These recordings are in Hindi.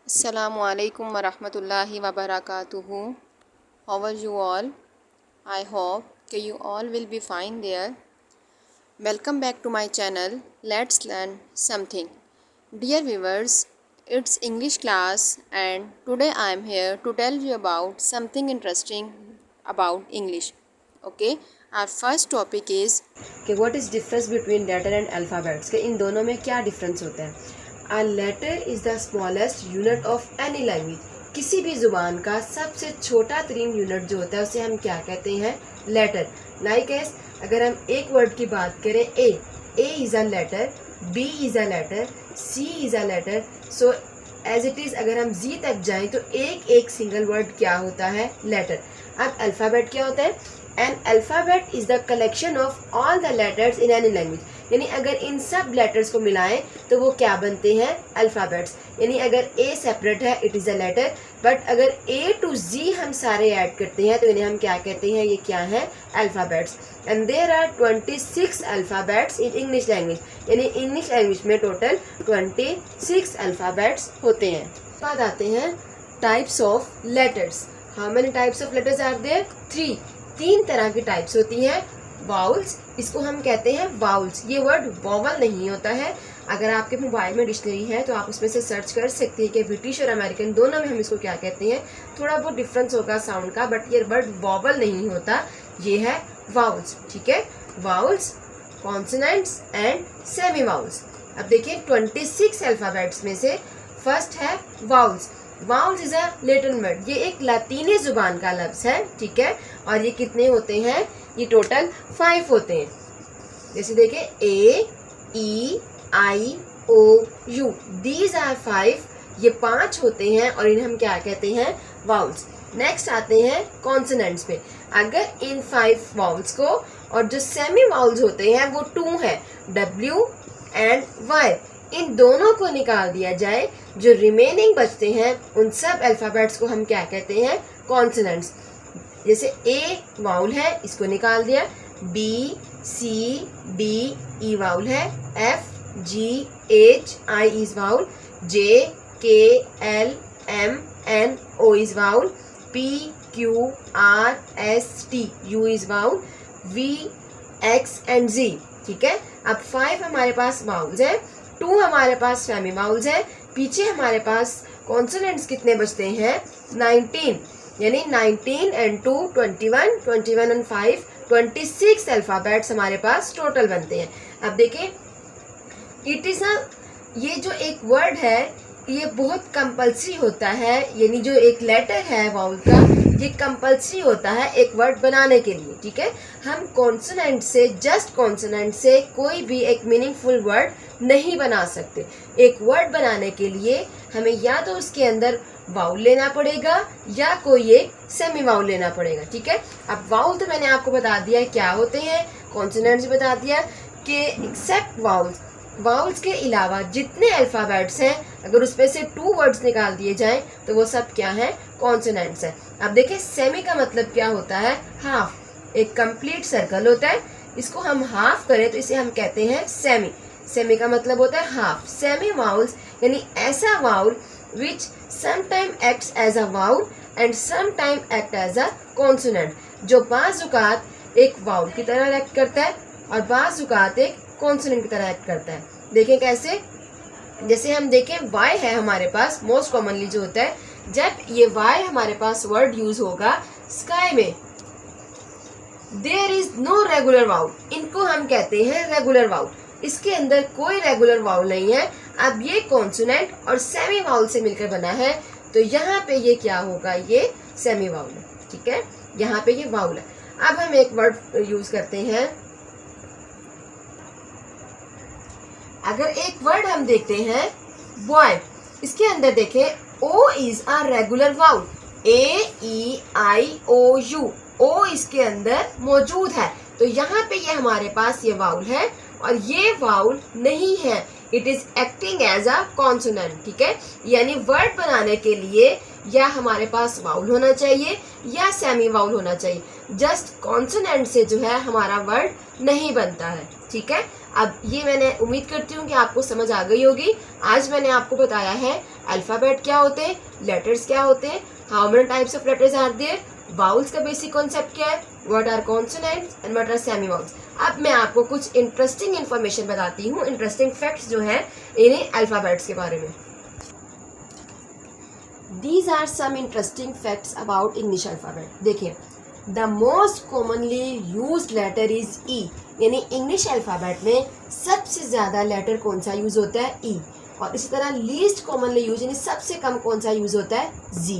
Assalamualaikum warahmatullahi wabarakatuh. How are you all? I hope that you all will be fine there. Welcome back to my channel. Let's learn something. Dear viewers, it's English class and today I am here to tell you about something interesting about English. Okay, our first topic is कि what is difference between letter and alphabets, के इन दोनों में क्या डिफरेंस होता है। A letter is the smallest unit of any language. किसी भी ज़ुबान का सबसे छोटा तरीन यूनिट जो होता है उसे हम क्या कहते हैं, लेटर। लाइक एस, अगर हम एक वर्ड की बात करें, A is a letter, B is a letter, C is a letter. So as it is अगर हम जी तक जाएं तो एक एक सिंगल वर्ड क्या होता है, लेटर। अब अल्फ़ाबेट क्या होता है, N alphabet is the collection of all the letters in any language. यानी अगर इन सब लेटर्स को मिलाएं तो वो क्या बनते हैं, अल्फ़ाबेट्स। यानी अगर ए सेपरेट है it is a letter, but अगर ए टू जी हम सारे ऐड करते हैं तो इन्हें हम क्या कहते हैं, ये क्या है, alphabets. And there are 26 alphabets in English language. यानी इंग्लिश लैंग्वेज में टोटल 26 अल्फ़ाबेट्स होते हैं। बाद आते हैं types of letters. How many types of letters are there, 3 तरह की टाइप्स होती हैं। वाउल्स, इसको हम कहते हैं वाउल्स। ये वर्ड वॉवल नहीं होता है। अगर आपके मोबाइल में डिक्शनरी है तो आप उसमें से सर्च कर सकते हैं कि ब्रिटिश और अमेरिकन दोनों में हम इसको क्या कहते हैं। थोड़ा बहुत डिफरेंस होगा साउंड का, बट ये वर्ड वॉवल नहीं होता, ये है वाउल्स। ठीक है, vowels, consonants and semi vowels. अब देखिए 26 अल्फ़ाबेट्स में से फर्स्ट है vowels. Vowels is a Latin word, ये एक लातीनी जुबान का लफ्ज है। ठीक है, और ये कितने होते हैं, ये टोटल 5 होते हैं। जैसे देखें, ए E I O you, these are 5, ये 5 होते हैं और इन्हें हम क्या कहते हैं, वाउल्स। नेक्स्ट आते हैं कॉन्सोनेंट्स पे। अगर इन 5 वाउल्स को, और जो सेमी वाउल्स होते हैं वो 2 है, डब्ल्यू एंड वाई, इन दोनों को निकाल दिया जाए, जो रिमेनिंग बचते हैं उन सब अल्फ़ाबेट्स को हम क्या कहते हैं, कॉन्सोनेंट्स। जैसे ए वाउल है, इसको निकाल दिया, B C D E vowel है, F G H I is vowel, J K L M N O is vowel, P Q R S T U is vowel, V X and Z. ठीक है, अब 5 हमारे पास वाउल्स हैं, 2 हमारे पास सेमी वाउल्स हैं, पीछे हमारे पास कॉन्सोनेंट्स कितने बचते हैं, 19। यानी 19 एंड 2 21, 21 एंड 5 26 अल्फ़ाबेट्स हमारे पास टोटल बनते हैं। अब देखें, इट इज़ अ, ये जो एक वर्ड है ये बहुत कंपल्सरी होता है। यानी जो एक लेटर है वाउल का, ये कंपल्सरी होता है एक वर्ड बनाने के लिए। ठीक है, हम कॉन्सोनेंट से, जस्ट कॉन्सोनेंट से कोई भी एक मीनिंगफुल वर्ड नहीं बना सकते। एक वर्ड बनाने के लिए हमें या तो उसके अंदर वाउल लेना पड़ेगा या कोई एक सेमी वाउल लेना पड़ेगा। ठीक है, अब वाउल तो मैंने आपको बता दिया क्या होते हैं, कॉन्सोनेंट्स बता दिया कि एक्सेप्ट वाउल्स, वाउल्स के अलावा जितने अल्फ़ाबेट्स हैं अगर उसमें से 2 वर्ड्स निकाल दिए जाएं तो वो सब क्या है, कॉन्सोनेंट्स हैं। अब देखिए, सेमी का मतलब क्या होता है, हाफ। एक कंप्लीट सर्कल होता है, इसको हम हाफ करें तो इसे हम कहते हैं सेमी। सेमी का मतलब होता है हाफ। सेमी वाउल्स यानी ऐसा vowel which sometime acts as a vowel and sometime act as a consonant, जो बाज़ औक़ात एक वाउल की तरह एक्ट करता है और बाज़ औक़ात एक कॉन्सोनेंट की तरह एक्ट करता है। देखें कैसे, जैसे हम देखें वाई है हमारे पास, मोस्ट कॉमनली जो होता है, जब ये वाई हमारे पास वर्ड यूज होगा स्काई में, there is no regular vowel, इनको हम कहते हैं रेगुलर वाउल। इसके अंदर कोई रेगुलर वाउल नहीं है। अब ये कॉन्सोनेंट और सेमी वाउल से मिलकर बना है, तो यहाँ पे ये क्या होगा, ये सेमी वाउल है। ठीक है, यहाँ पे ये वाउल है। अब हम एक वर्ड यूज करते हैं। अगर एक वर्ड हम देखते हैं बॉय, इसके अंदर देखें O is a regular vowel, A E I O U, O इसके अंदर मौजूद है, तो यहाँ पे ये हमारे पास ये वाउल है और ये वाउल नहीं है, it is acting as a consonant. ठीक है, यानी वर्ड बनाने के लिए या हमारे पास वाउल होना चाहिए या सेमी वाउल होना चाहिए। जस्ट कॉन्सोनेंट से जो है हमारा वर्ड नहीं बनता है। ठीक है, अब ये मैंने उम्मीद करती हूँ कि आपको समझ आ गई होगी। आज मैंने आपको बताया है अल्फ़ाबेट क्या होते हैं, लेटर्स क्या होते हैं, how many types of letters are there, vowels का बेसिक कॉन्सेप्ट क्या है, what are consonants and what are semi vowels. अब मैं आपको कुछ इंटरेस्टिंग इन्फॉर्मेशन बताती हूँ, इंटरेस्टिंग फैक्ट्स जो हैं इन्हीं अल्फ़ाबेट्स के बारे में। These are some interesting facts about English alphabet. देखिए, the most commonly used letter is E. यानी इंग्लिश अल्फ़ाबेट में सबसे ज़्यादा लेटर कौन सा यूज़ होता है, E. और इसी तरह लीस्ट कॉमनली यूज यानी सबसे कम कौन सा यूज़ होता है, Z.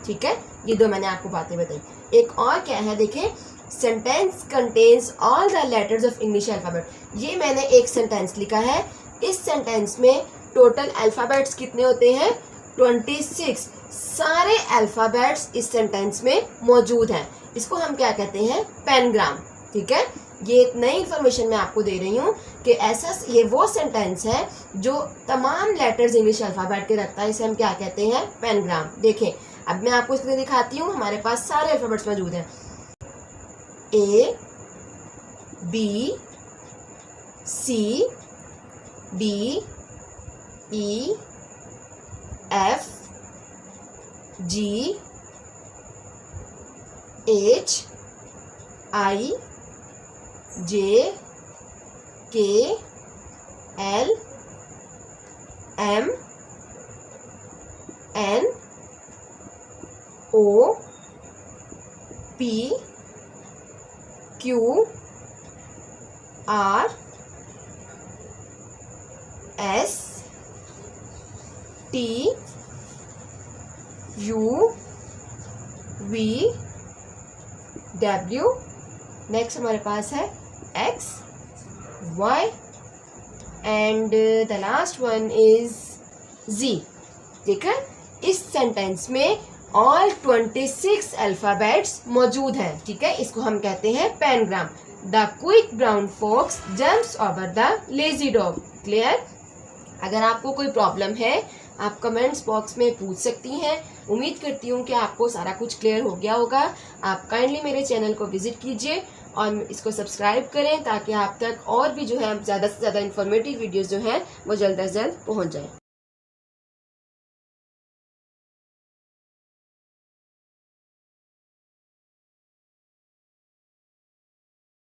ठीक है, ये दो मैंने आपको बातें बताई। एक और क्या है, देखें, sentence contains all the letters of English alphabet. ये मैंने एक सेंटेंस लिखा है, इस सेंटेंस में टोटल अल्फ़ाबेट्स कितने होते हैं, 26 सारे अल्फ़ाबेट्स इस सेंटेंस में मौजूद हैं। इसको हम क्या कहते हैं, पेनग्राम। ठीक है, ये एक नई इन्फॉर्मेशन मैं आपको दे रही हूँ कि ऐसा ये वो सेंटेंस है जो तमाम लेटर्स इंग्लिश अल्फ़ाबेट के रखता है, इसे हम क्या कहते हैं, पेनग्राम। देखें, अब मैं आपको इसको दिखाती हूँ, हमारे पास सारे अल्फ़ाबेट्स मौजूद हैं, A, B, C, D, E, F, G, H, I, J, K, L, M, N, O, P, Q, R, S, T, U, V, W, next हमारे पास है X, Y and the last one is Z। ठीक है, इस सेंटेंस में ऑल 26 अल्फ़ाबेट्स मौजूद हैं। ठीक है, इसको हम कहते हैं pangram. The quick brown fox jumps over the lazy dog. Clear? अगर आपको कोई प्रॉब्लम है आप कमेंट्स बॉक्स में पूछ सकती हैं। उम्मीद करती हूँ कि आपको सारा कुछ क्लियर हो गया होगा। आप काइंडली मेरे चैनल को विजिट कीजिए और इसको सब्सक्राइब करें ताकि आप तक और भी जो है ज़्यादा से ज़्यादा इन्फॉर्मेटिव वीडियोस जो हैं वो जल्द अज जल्द पहुँच जाए।